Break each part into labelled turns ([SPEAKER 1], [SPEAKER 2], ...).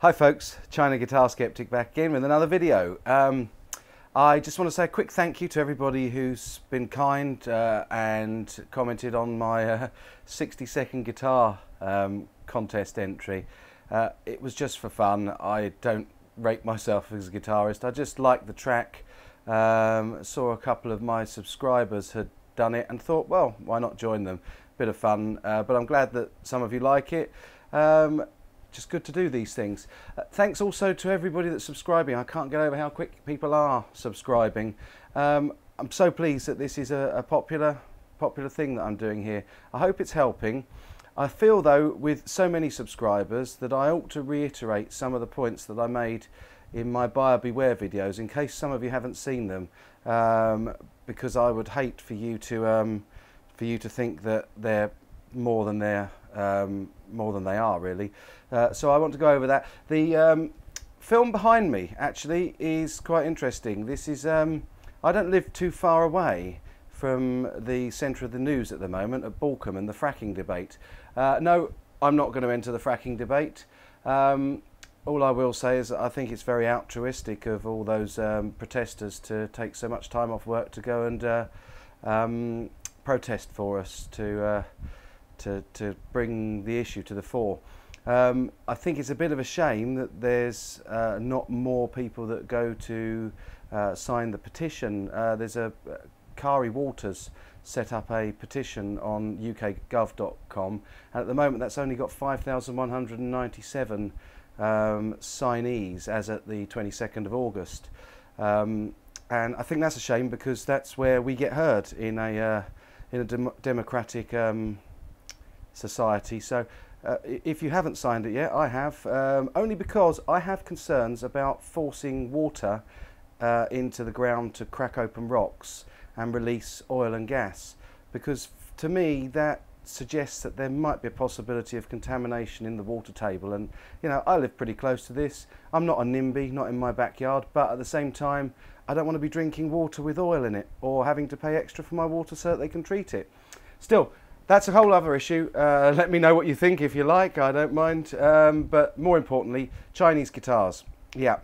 [SPEAKER 1] Hi folks, China Guitar Skeptic back again with another video. I just want to say a quick thank you to everybody who's been kind and commented on my 60-second guitar contest entry. It was just for fun. I don't rate myself as a guitarist. I just liked the track. Saw a couple of my subscribers had done it and thought, well, why not join them? Bit of fun, but I'm glad that some of you like it. Just good to do these things. Thanks also to everybody that's subscribing. I can't get over how quick people are subscribing. I'm so pleased that this is a popular thing that I'm doing here. I hope it's helping. I feel though, with so many subscribers, that I ought to reiterate some of the points that I made in my buyer beware videos, in case some of you haven't seen them, because I would hate for you to think that they're more than they are really. So I want to go over that. The film behind me actually is quite interesting. This is I don't live too far away from the centre of the news at the moment at Balcombe and the fracking debate. No, I'm not going to enter the fracking debate. All I will say is that I think it's very altruistic of all those protesters to take so much time off work to go and protest for us, to bring the issue to the fore. I think it's a bit of a shame that there's not more people that go to sign the petition. There's Kari Waters set up a petition on ukgov.com, and at the moment that's only got 5,197 signees as at the 22nd of August. And I think that's a shame, because that's where we get heard in a democratic society. So if you haven't signed it yet, I have, only because I have concerns about forcing water into the ground to crack open rocks and release oil and gas, because to me that suggests that there might be a possibility of contamination in the water table. And you know, I live pretty close to this. I'm not a NIMBY, not in my backyard, but at the same time I don't want to be drinking water with oil in it, or having to pay extra for my water so that they can treat it. Still, that's a whole other issue. Let me know what you think if you like, I don't mind. But more importantly, Chinese guitars. Yeah,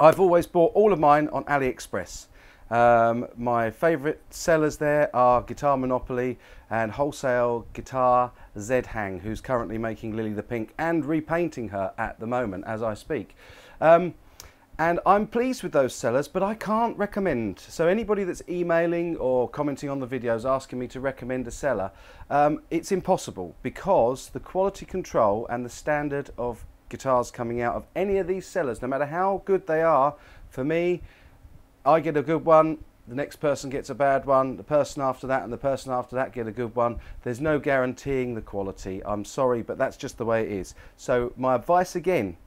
[SPEAKER 1] I've always bought all of mine on AliExpress. My favourite sellers there are Guitar Monopoly and Wholesale Guitar Z-Hang, who's currently making Lily the Pink and repainting her at the moment as I speak. And I'm pleased with those sellers, but I can't recommend. So anybody that's emailing or commenting on the videos asking me to recommend a seller, it's impossible, because the quality control and the standard of guitars coming out of any of these sellers, no matter how good they are, for me, I get a good one, the next person gets a bad one, the person after that and the person after that get a good one. There's no guaranteeing the quality. I'm sorry, but that's just the way it is. So my advice again,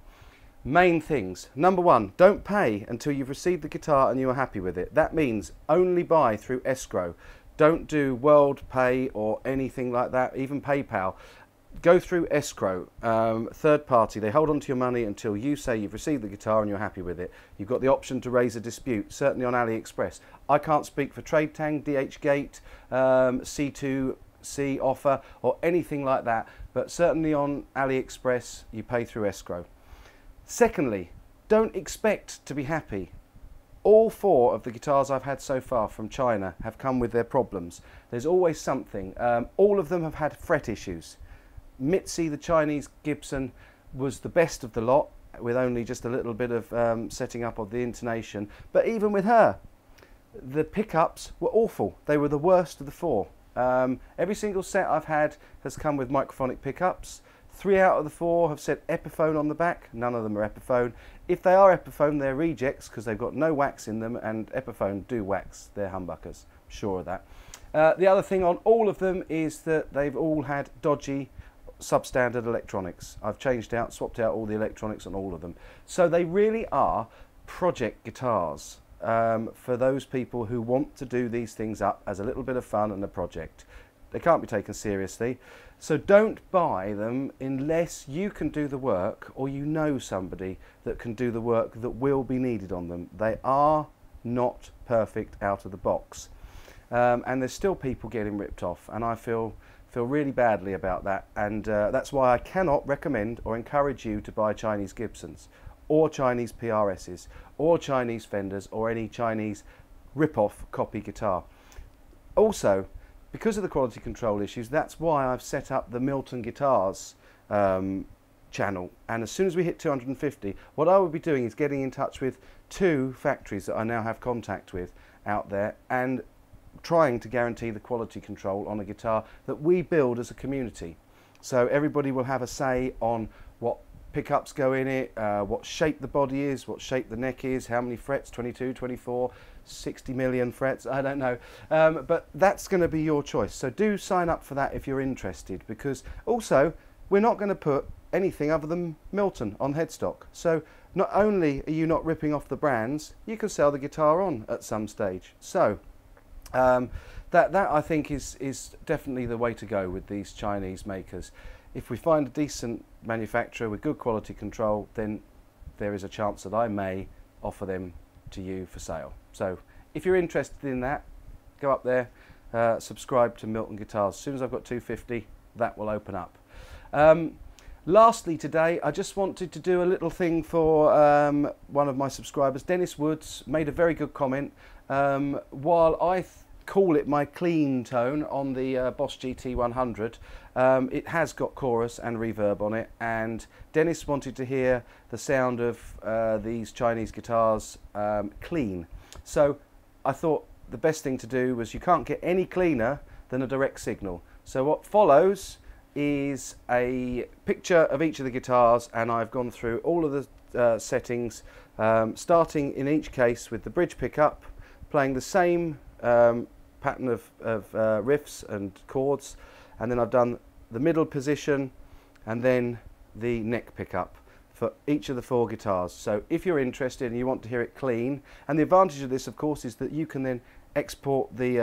[SPEAKER 1] main things. Number one, don't pay until you've received the guitar and you are happy with it. That means only buy through escrow. Don't do World Pay or anything like that, even PayPal. Go through escrow, third party. They hold on to your money until you say you've received the guitar and you're happy with it. You've got the option to raise a dispute, certainly on AliExpress. I can't speak for Trade Tang, DHgate, C2C offer or anything like that, but certainly on AliExpress you pay through escrow. Secondly, don't expect to be happy. All four of the guitars I've had so far from China have come with their problems. There's always something. All of them have had fret issues. Mitzi, the Chinese Gibson, was the best of the lot, with only just a little bit of setting up of the intonation. But even with her, the pickups were awful. They were the worst of the four. Every single set I've had has come with microphonic pickups. 3 out of the 4 have said Epiphone on the back. None of them are Epiphone. If they are Epiphone, they're rejects, because they've got no wax in them, and Epiphone do wax. They're humbuckers, I'm sure of that. The other thing on all of them is that they've all had dodgy substandard electronics. I've changed out, swapped out all the electronics on all of them. So they really are project guitars for those people who want to do these things up as a little bit of fun and a project. They can't be taken seriously. So don't buy them unless you can do the work, or you know somebody that can do the work that will be needed on them. They are not perfect out of the box. And there's still people getting ripped off, and I feel feel really badly about that, and that's why I cannot recommend or encourage you to buy Chinese Gibsons or Chinese PRSs or Chinese Fenders or any Chinese rip-off copy guitar. Also, because of the quality control issues, that's why I've set up the Milton Guitars channel, and as soon as we hit 250, what I will be doing is getting in touch with 2 factories that I now have contact with out there and trying to guarantee the quality control on a guitar that we build as a community. So everybody will have a say on what pickups go in it, what shape the body is, what shape the neck is, how many frets, 22, 24, 60 million frets, I don't know. But that's going to be your choice. So do sign up for that if you're interested, because also we're not going to put anything other than Milton on headstock. So not only are you not ripping off the brands, you can sell the guitar on at some stage. So that I think is definitely the way to go with these Chinese makers. If we find a decent manufacturer with good quality control, then there is a chance that I may offer them to you for sale. So if you're interested in that, go up there, subscribe to Milton Guitars. As soon as I've got 250, that will open up. Lastly today, I just wanted to do a little thing for one of my subscribers. Denis Woods made a very good comment. While I call it my clean tone on the Boss GT 100, it has got chorus and reverb on it, and Denis wanted to hear the sound of these Chinese guitars clean. So I thought the best thing to do was, you can't get any cleaner than a direct signal. So what follows is a picture of each of the guitars, and I've gone through all of the settings, starting in each case with the bridge pickup, playing the same pattern of riffs and chords, and then I've done the middle position and then the neck pickup for each of the 4 guitars. So if you're interested and you want to hear it clean, and the advantage of this of course is that you can then export the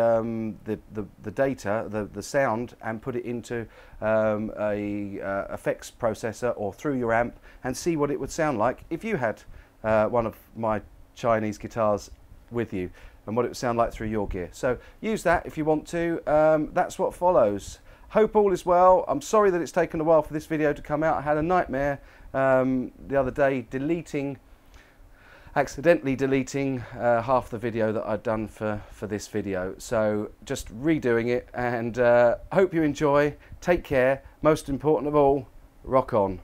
[SPEAKER 1] data, the sound, and put it into a effects processor or through your amp and see what it would sound like if you had one of my Chinese guitars with you, and what it would sound like through your gear. So use that if you want to. That's what follows. Hope all is well. I'm sorry that it's taken a while for this video to come out. I had a nightmare the other day accidentally deleting half the video that I'd done for this video. So just redoing it, and hope you enjoy. Take care. Most important of all, rock on.